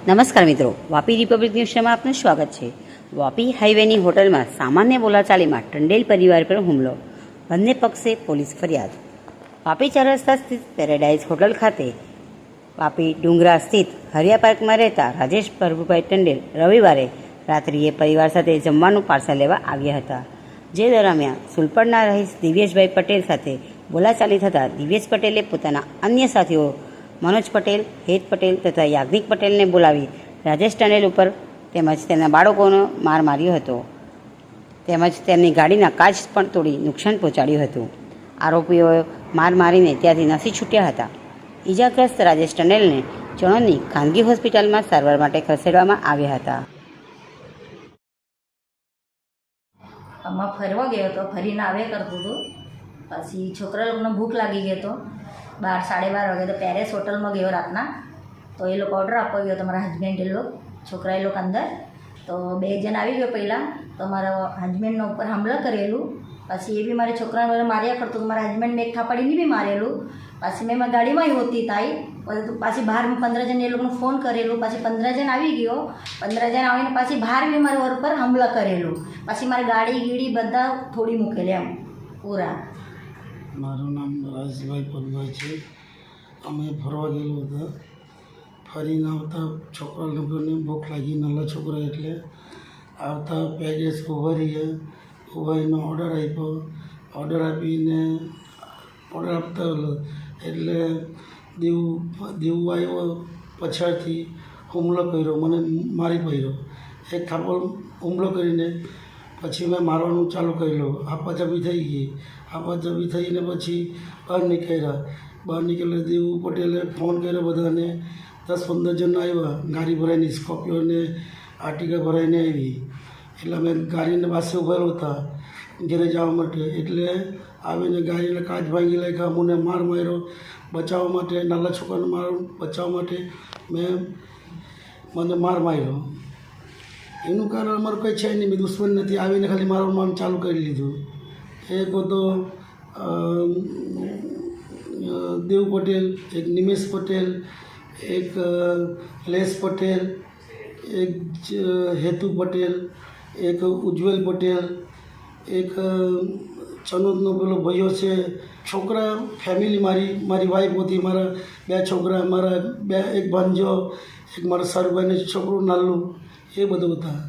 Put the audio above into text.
નમસ્કાર મિત્રો, વાપી રિપબ્લિક ન્યૂઝમાં આપનું સ્વાગત છે। વાપી હાઈવેની હોટલમાં સામાન્ય બોલાચાલીમાં ટંડેલ પરિવાર પર હુમલો, બંને પક્ષે પોલીસ ફરિયાદ। વાપી 4 રસ્તા સ્થિત પેરેડાઇઝ હોટલ ખાતે વાપી ડુંગરા સ્થિત હરિયા પાર્કમાં રહેતા રાજેશ પ્રભુભાઈ ટંડેલ રવિવારે રાત્રિએ પરિવાર સાથે જમવાનું પાર્સલ લેવા આવ્યા હતા। જે દરમિયાન સુલપડના રહીશ દિવ્યેશભાઈ પટેલ સાથે બોલાચાલી થતાં દિવ્યેશ પટેલે પોતાના અન્ય સાથીઓ મનોજ પટેલ, હેત પટેલ તથા યાજ્ઞિક પટેલને બોલાવી રાજેશ ટંડેલ ઉપર તેમજ તેમના બાળકોનો માર માર્યો હતો તેમજ તેમની ગાડીના કાચ પણ તોડી નુકસાન પહોંચાડ્યું હતું। આરોપીઓએ માર મારીને ત્યાંથી નાસી છૂટ્યા હતા। ઈજાગ્રસ્ત રાજેશ ટંડેલને ચણોદની ખાનગી હોસ્પિટલમાં સારવાર માટે ખસેડવામાં આવ્યા હતા। આમાં ફરવા ગયો હતો, ફરીને આવ્યા કરતો હતો। પછી છોકરા લોકોને ભૂખ લાગી ગઈ તો 12-12:30 વાગે તો પેરેસ હોટલમાં ગયો રાતના। તો એ લોકો ઓર્ડર આપવા ગયો, તમારા હસબન્ડ એ લોકો છોકરા એ લોકો અંદર તો 2 જણ આવી ગયો પહેલાં તો મારા હસબન્ડના ઉપર હુમલો કરેલું। પછી એ બી મારા છોકરાને માર્યા કરતો તો મારા હસબન્ડ મેં થાપાડીને બી મારેલું। પછી મેં મારી ગાડીમાં હોતી તાઈ પાછી બહાર 15 જણ એ લોકોને ફોન કરેલું। પછી 15 જણ આવી ગયો, 15 જણ આવીને પાછી બહાર બી મારા વર ઉપર હુમલો કરેલું। પછી મારી ગાડી ગીડી બધા થોડી મૂકેલી એમ પૂરા। મારું નામ રાજભાઈ પદભાઈ છે। અમે ફરવા ગયેલો હતા, ફરીને આવતા છોકરા લોકોને ભૂખ લાગી, નાના છોકરા એટલે આવતા પેગેસ ઊભા રહ્યા, ઊભાઈને ઓર્ડર આપ્યો। ઓર્ડર આપીને ઓર્ડર આપતા એટલે દેવું આવ્યો, પછાડથી હુમલો કર્યો, મને મારી પડ્યો। એક થાપો હુમલો કરીને પછી મેં મારવાનું ચાલુ કર્યું, આપાચાપી થઈ ગઈ। આપાચાપી થઈને પછી બહાર નીકળ્યા દેવું પટેલે ફોન કર્યો બધાને, 10-15 જણ આવ્યા, ગાડી ભરાઈને સ્કોર્પિયોને આર્ટિકા ભરાઈને આવી। એટલે અમે ગાડીને પાસે ઊભા હતા ઘરે જવા માટે, એટલે આવીને ગાડીને કાચ ભાંગી નાખ્યા, મને માર માર્યો બચાવવા માટે, નાના છોકરાને બચાવવા માટે મને માર માર્યો। એનું કારણ અમારું કંઈ છે નહીં, મેં દુશ્મન નથી, આવીને ખાલી મારવાનું ચાલુ કરી લીધું। એક હતો દેવ પટેલ, એક નિમેશ પટેલ, એક લેશ પટેલ, એક હેતુ પટેલ, એક ઉજ્જવલ પટેલ, એક ચનોદનો પેલો ભાઈઓ છે। છોકરા ફેમિલી મારી વાઈફ હતી, મારા 2 છોકરા, મારા એક ભાંજો, એક મારા સારુભાઈને છોકરું નાનું, એ બધું હતા।